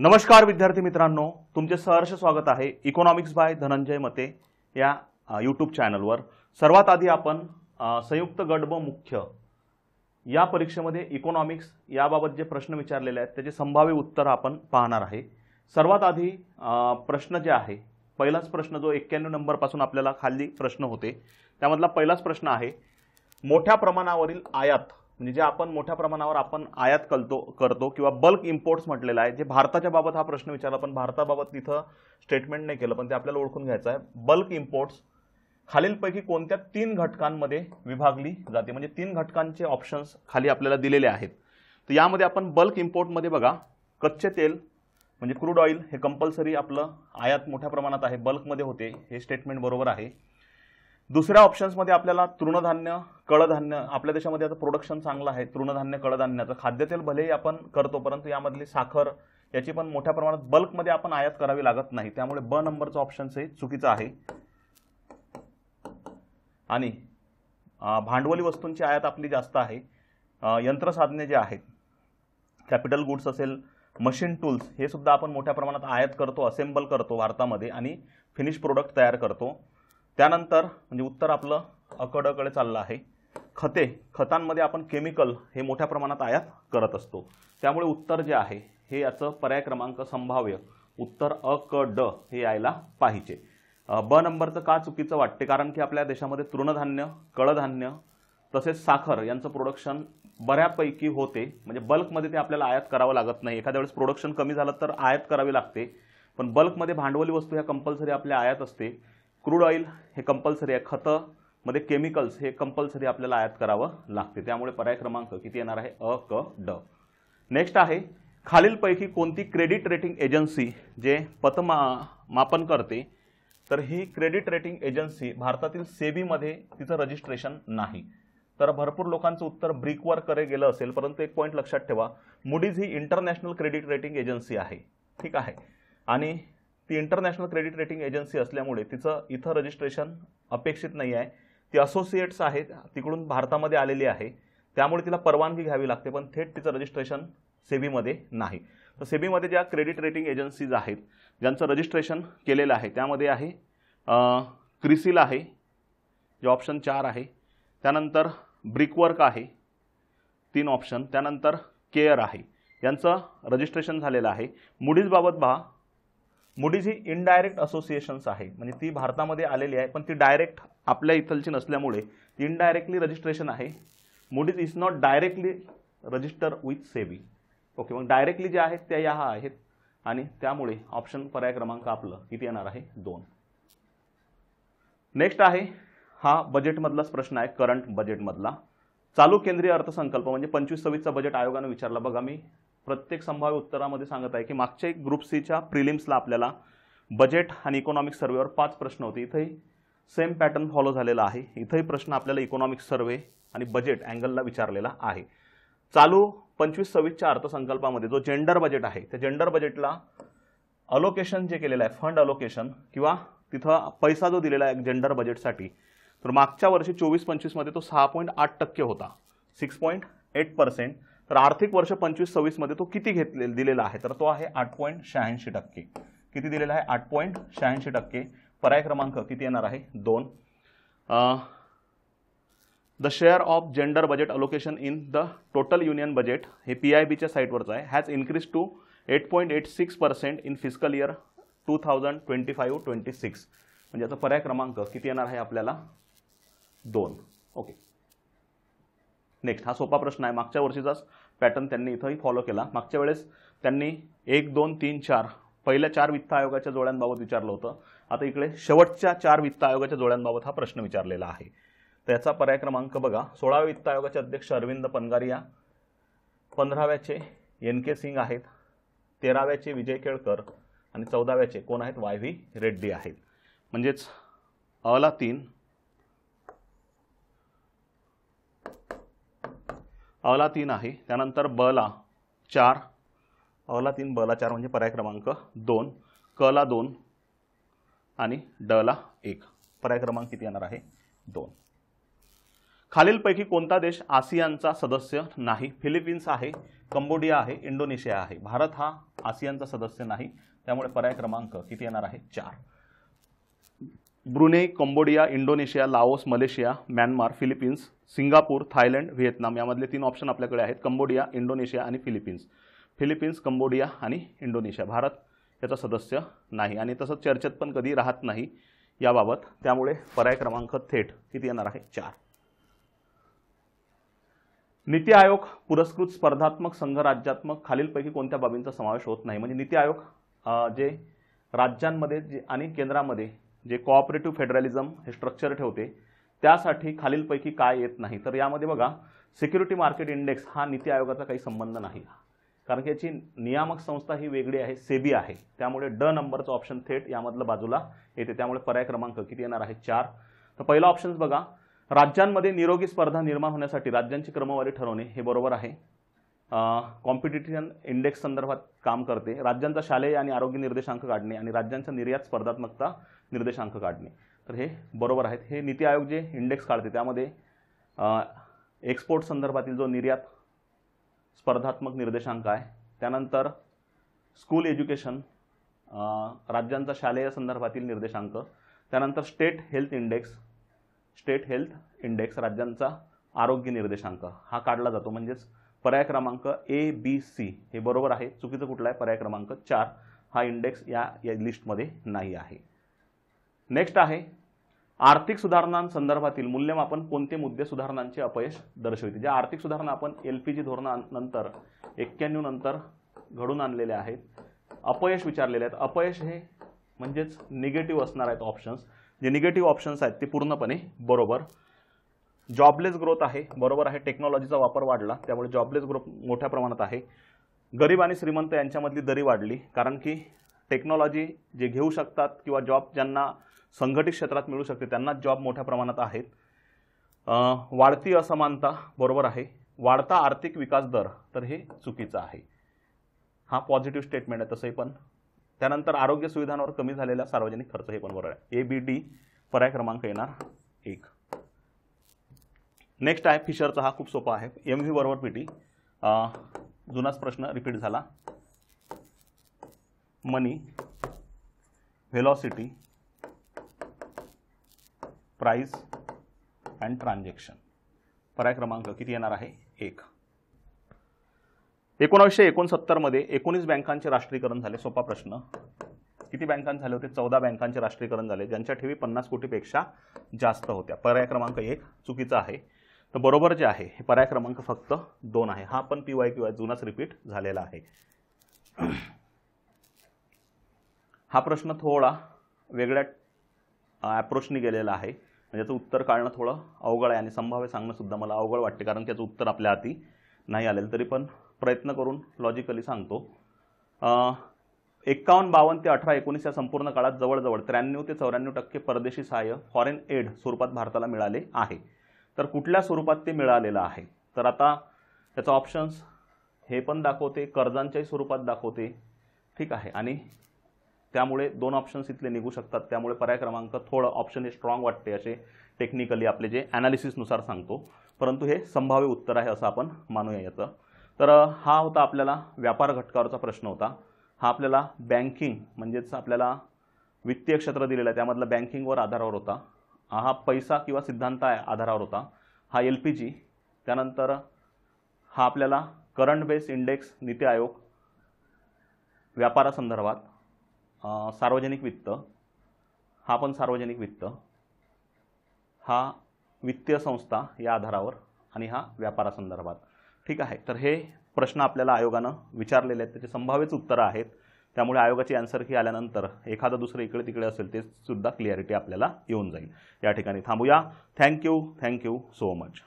नमस्कार विद्यार्थी मित्रांनो, तुमचे सहर्ष स्वागत आहे इकॉनॉमिक्स बाय धनंजय मते या यूट्यूब चॅनलवर। सर्वात आधी आपण संयुक्त गट ब मुख्य या परीक्षेमध्ये इकॉनॉमिक्स याबाबत जे प्रश्न विचारलेले आहेत त्याचे संभाव्य उत्तर आपण पाहणार आहे। सर्वात आधी प्रश्न जे आहे, पहिलाच प्रश्न जो 91 नंबर पासून आपल्याला खाली प्रश्न होते त्यामधला पहिलाच प्रश्न आहे, मोठ्या प्रमाणावरील आयात म्हणजे जे आपण मोठ्या प्रमाणावर आपण आयात करतो किंवा बल्क इम्पोर्ट्स म्हटलेला आहे। जे भारताच्या बाबत हा प्रश्न विचारला, पण भारताबाबत तिथं स्टेटमेंट नाही केलं, पण ते आपल्याला ओळखून घ्यायचं आहे। बल्क इम्पोर्ट्स खालीलपैकी कोणत्या 3 घटकांमध्ये विभागली जाते, म्हणजे 3 घटकांचे ऑप्शन्स खाली आपल्याला दिलेले आहेत। तर यामध्ये आपण बल्क इम्पोर्ट मध्ये बघा, कच्चे तेल म्हणजे क्रूड ऑइल हे कंपल्सरी आपलं आयात मोठ्या प्रमाणात आहे, बल्कमध्ये होते, हे स्टेटमेंट बरोबर आहे। दुसऱ्या ऑप्शन्समध्ये आपल्याला तृणधान्य, कडधान्य, आपल्या देशामध्ये आता प्रोडक्शन चांगलं आहे तृणधान्य कडधान्याचं, खाद्यतेल भलेही आपण करतो परंतु यामधली साखर याची पण मोठ्या प्रमाणात बल्कमध्ये आपण आयात करावी लागत नाही, त्यामुळे ब नंबरचा ऑप्शन चुकीचा आहे। आणि भांडवली वस्तूंची आयात आपली जास्त आहे। यंत्रसाधने जे आहेत, कॅपिटल गुड्स असेल, मशीन टूल्स, हे सुद्धा आपण मोठ्या प्रमाणात आयात करतो, असेंबल करतो भारतामध्ये आणि फिनिश प्रोडक्ट तयार करतो। त्यानंतर म्हणजे उत्तर आपलं अकडकडे चाललं आहे। खतांमध्ये आपण केमिकल हे मोठ्या प्रमाणात आयात करत असतो, त्यामुळे उत्तर जे आहे हे याचं पर्याय क्रमांक संभाव्य उत्तर अ क ड हे यायला पाहिजे। ब नंबरचं का चुकीचं वाटते, कारण की आपल्या देशामध्ये तृणधान्य, कडधान्य तसेच साखर यांचं प्रोडक्शन बऱ्यापैकी होते, म्हणजे बल्कमध्ये ते आपल्याला आयात करावं लागत नाही। एखाद्या वेळेस प्रोडक्शन कमी झालं तर आयात करावी लागते, पण बल्कमध्ये भांडवली वस्तू ह्या कंपल्सरी आपल्या आयात असते। क्रूड ऑइल हे कंपल्सरी आहे, खतामध्ये केमिकल्स हे कंपल्सरी आपल्याला आयात करावं लागते, त्यामुळे पर्याय क्रमांक किती येणार आहे, अ क ड। नेक्स्ट आहे, खालीलपैकी कोणती क्रेडिट रेटिंग एजन्सी जे पतमापन करते, तर ही क्रेडिट रेटिंग एजन्सी भारतातील सेबीमध्ये तिचं रजिस्ट्रेशन नाही। तर भरपूर लोकांचं उत्तर ब्रिकवर करे गेलं असेल, परंतु एक पॉईंट लक्षात ठेवा, मूडीज ही इंटरनॅशनल क्रेडिट रेटिंग एजन्सी आहे, ठीक आहे, आणि ती इंटरनॅशनल क्रेडिट रेटिंग एजन्सी असल्यामुळे तिचं इथं रजिस्ट्रेशन अपेक्षित नाही आहे। ती असोसिएट्स आहेत, तिकडून भारतामध्ये आलेली आहे, त्यामुळे तिला परवानगी घ्यावी लागते, पण थेट तिचं रजिस्ट्रेशन सेबीमध्ये नाही। तर सेबीमध्ये ज्या क्रेडिट रेटिंग एजन्सीज आहेत ज्यांचं रजिस्ट्रेशन केलेलं आहे त्यामध्ये आहे क्रिसिल आहे जे ऑप्शन 4 आहे, त्यानंतर ब्रिकवर्क आहे 3 ऑप्शन, त्यानंतर केअर आहे, यांचं रजिस्ट्रेशन झालेलं आहे। मूडीज बाबत पहा, मूडीज ही इनडायरेक्ट असोसिएशन्स आहे, म्हणजे ती भारतामध्ये आलेली आहे पण ती डायरेक्ट आपल्या इथलची नसल्यामुळे ती इनडायरेक्टली रजिस्ट्रेशन आहे। Moody's is not directly register with SEBI, okay, मग डायरेक्टली जे आहेत त्या या आहेत, आणि त्यामुळे ऑप्शन पर्याय क्रमांक आपलं किती येणार आहे, 2। नेक्स्ट आहे, हा बजेटमधलाच प्रश्न आहे, करंट बजेटमधला। चालू केंद्रीय अर्थसंकल्प म्हणजे 25-26चा बजेट आयोगाने विचारला। बघा, मी प्रत्येक संभाव्य उत्तरामध्ये सांगत आहे की मागच्या एक ग्रुप सीच्या प्रिलिम्सला आपल्याला बजेट आणि इकॉनॉमिक्स सर्वेवर 5 प्रश्न होते, इथेही सेम पॅटर्न फॉलो झालेला आहे। इथेही प्रश्न आपल्याला इकॉनॉमिक्स सर्वे आणि बजेट अँगलला विचारलेला आहे। चालू 25-26च्या अर्थसंकल्पामध्ये जो जेंडर बजेट आहे त्या जेंडर बजेटला अलोकेशन जे केलेलं आहे, फंड अलोकेशन किंवा तिथं पैसा जो दिलेला आहे जेंडर बजेटसाठी, तर मागच्या वर्षी 24-25 मध्ये तो 6.8% होता, 6.8%। तर आर्थिक वर्ष 25-26 मध्ये तो किती दिलेला आहे, तर तो आहे 8.86%। किती दिलेला आहे, 8.86%। पर्याय क्रमांक किती येणार आहे, 2। The share of gender budget allocation in the total union budget हे PIBच्या साईटवरचं आहे, has increase to 8.86% in fiscal year 2025-26, म्हणजे याचा पर्याय क्रमांक किती येणार आहे आपल्याला, 2, ओके। नेक्स्ट, हा सोपा प्रश्न आहे, मागच्या वर्षीचाच पॅटर्न त्यांनी इथंही फॉलो केला। मागच्या वेळेस त्यांनी 1, 2, 3, 4 पहिल्या 4 वित्त आयोगाच्या जोड्यांबाबत विचारलं होतं, आता इकडे शेवटच्या 4 वित्त आयोगाच्या जोड्यांबाबत हा प्रश्न विचारलेला आहे। तर याचा पर्याय क्रमांक बघा, 16व्या वित्त आयोगाचे अध्यक्ष अरविंद पनगारिया, 15व्याचे NK सिंग आहेत, 13व्याचे विजय केळकर आणि 14व्याचे कोण आहेत, YV रेड्डी आहेत। म्हणजेच अला 3, अला 3 आहे, त्यानंतर बला 4, अला 3 बला 4 म्हणजे पर्याय क्रमांक 2, कला 2 आणि डला 1, पर्याय क्रमांक किती येणार आहे, 2। खालीलपैकी कोणता देश आसियानचा सदस्य नाही, फिलिपिन्स आहे, कंबोडिया आहे, इंडोनेशिया आहे. भारत हा आसियानचा सदस्य नाही, त्यामुळे पर्याय क्रमांक किती येणार आहे? 4. Brunei, Cambodia, Indonesia, Laos, Malaysia, Myanmar, Philippines, Singapore, Thailand, Vietnam यामधले 3 ऑप्शन आपल्याकडे आहेत. कंबोडिया, इंडोनेशिया आणि फिलिपिन्स. फिलिपिन्स, कंबोडिया आणि इंडोनेशिया. भारत याचा सदस्य नाही आणि तसंच चर्चेत पण कधी राहत नाही याबाबत, त्यामुळे पर्याय क्रमांक थेट किती येणार आहे? 4. नीती आयोग पुरस्कृत स्पर्धात्मक संघ राज्यात्मक खालीलपैकी कोणत्या बाबींचा समावेश होत नाही? म्हणजे नीती आयोग जे राज्यांमध्ये आणि केंद्रामध्ये जे कोऑपरेटिव्ह फेडरलिझम हे स्ट्रक्चर ठेवते त्यासाठी खालीलपैकी काय येत नाही? तर यामध्ये बघा, सिक्युरिटी मार्केट इंडेक्स हा नीती आयोगाचा काही संबंध नाही, कारण की याची नियामक संस्था ही वेगळी आहे, सेबी आहे. त्यामुळे ड नंबरचा ऑप्शन थेट यामधलं बाजूला येते. त्यामुळे पर्याय क्रमांक किती येणार आहे? 4. तर पहिला ऑप्शन बघा, राज्यांमध्ये निरोगी स्पर्धा निर्माण होण्यासाठी राज्यांची क्रमवारी ठरवणे हे बरोबर आहे. कॉम्पिटिशन इंडेक्स संदर्भात काम करते. राज्यांचा शालेय आणि आरोग्य निर्देशांक काढणे आणि राज्यांचा निर्यात स्पर्धात्मकता निर्देशांक काढणे, तर हे बरोबर आहेत. हे नीती आयोग जे इंडेक्स काढते त्यामध्ये एक्सपोर्ट संदर्भातील जो निर्यात स्पर्धात्मक निर्देशांक आहे, त्यानंतर स्कूल एज्युकेशन राज्यांचा शालेय संदर्भातील निर्देशांक, त्यानंतर स्टेट हेल्थ इंडेक्स राज्यांचा आरोग्य निर्देशांक हा काढला जातो. म्हणजेच पर्याय क्रमांक ए बी सी हे बरोबर आहे. चुकीचं कुठला आहे? पर्याय क्रमांक 4 हा इंडेक्स या लिस्टमध्ये नाही आहे. नेक्स्ट आहे, आर्थिक सुधारणांसंदर्भातील मूल्यमापन कोणते मुद्दे सुधारणांचे अपयश दर्शविते? ज्या आर्थिक सुधारणा आपण LPG धोरणानंतर 91 नंतर घडून आणलेल्या आहेत, अपयश विचारलेले आहेत. अपयश हे म्हणजेच निगेटिव्ह असणार आहेत ऑप्शन्स. जे निगेटिव्ह ऑप्शन्स आहेत ते पूर्णपणे बरोबर. जॉबलेस ग्रोथ आहे, बरोबर आहे. टेक्नॉलॉजीचा वापर वाढला त्यामुळे जॉबलेस ग्रोथ मोठ्या प्रमाणात आहे. गरीब आणि श्रीमंत यांच्यामधली दरी वाढली, कारण की टेक्नॉलॉजी जे घेऊ शकतात किंवा जॉब ज्यांना संघटित क्षेत्रात मिळू शकते त्यांना जॉब मोठ्या प्रमाणात आहेत. वाढती असमानता, बरोबर आहे. वाढता आर्थिक विकास दर, तर हे चुकीचं आहे. हा पॉझिटिव्ह स्टेटमेंट आहे तसंही पण. त्यानंतर आरोग्य सुविधांवर कमी झालेला सार्वजनिक खर्च, हे पण बरोबर आहे. ABD पर्याय क्रमांक येणार 1. नेक्स्ट आहे फिशरचा, हा खूप सोपा आहे. MV बरोबर PT. जुनाच प्रश्न रिपीट झाला. मनी, व्हेलॉसिटी, प्राइस अँड ट्रान्झॅक्शन. पर्याय क्रमांक किती येणार आहे? 1. 1969 मध्ये 19 बँकांचे राष्ट्रीयकरण झाले. सोपा प्रश्न. किती बँकांचे झाले होते? 14 बँकांचे राष्ट्रीयकरण झाले, ज्यांच्या ठेवी 50 कोटीपेक्षा जास्त होत्या. पर्याय क्रमांक 1 चुकीचा आहे. तर बरोबर जे आहे हे पर्याय क्रमांक फक्त 2 आहे. हा पण PYQ आहे, जुनाच रिपीट झालेला आहे. हा प्रश्न थोडा वेगळ्या अप्रोचनी गेलेला आहे, म्हणजे याचं उत्तर काढणं थोडं अवघड आहे आणि संभाव्य सांगणं सुद्धा मला अवघड वाटते, कारण त्याचं उत्तर आपल्या हाती नाही आलेलं. तरी पण प्रयत्न करून लॉजिकली सांगतो. 51, 52 ते 18, 19 या संपूर्ण काळात जवळजवळ 93 ते 94% परदेशी सहाय्य फॉरेन एड स्वरूपात भारताला मिळाले आहे. तर कुठल्या स्वरूपात ते मिळालेलं आहे? तर आता त्याचा ऑप्शन्स हे पण दाखवते, कर्जांच्याही स्वरूपात दाखवते, ठीक आहे. आणि त्यामुळे 2 ऑप्शन्स इथले निघू शकतात. त्यामुळे पर्याय क्रमांक थोडं ऑप्शन हे स्ट्रॉंग वाटते असे टेक्निकली आपले जे ॲनालिसिसनुसार सांगतो, परंतु हे संभाव्य उत्तर आहे असं आपण मानूया याचं. तर हा होता आपल्याला व्यापार घटकावरचा प्रश्न होता. हा आपल्याला बँकिंग म्हणजेच आपल्याला वित्तीय क्षेत्र दिलेलं आहे त्यामधला बँकिंगवर आधारावर होता. हा पैसा किंवा सिद्धांत आधारावर होता. हा LPG. त्यानंतर हा आपल्याला current base index NITI Aayog व्यापारासंदर्भात. सार्वजनिक वित्त, हा पण सार्वजनिक वित्त. हा वित्तीय संस्था या आधारावर आणि हा व्यापारासंदर्भात, ठीक आहे. तर हे प्रश्न आपल्याला आयोगानं विचारलेले आहेत, त्याचे संभाव्यच उत्तरं आहेत. त्यामुळे आयोगाची आन्सर की आल्यानंतर एखादं दुसरं इकडे तिकडे असेल ते सुद्धा क्लिअरिटी आपल्याला येऊन जाईल. या ठिकाणी थांबूया. Thank you so much.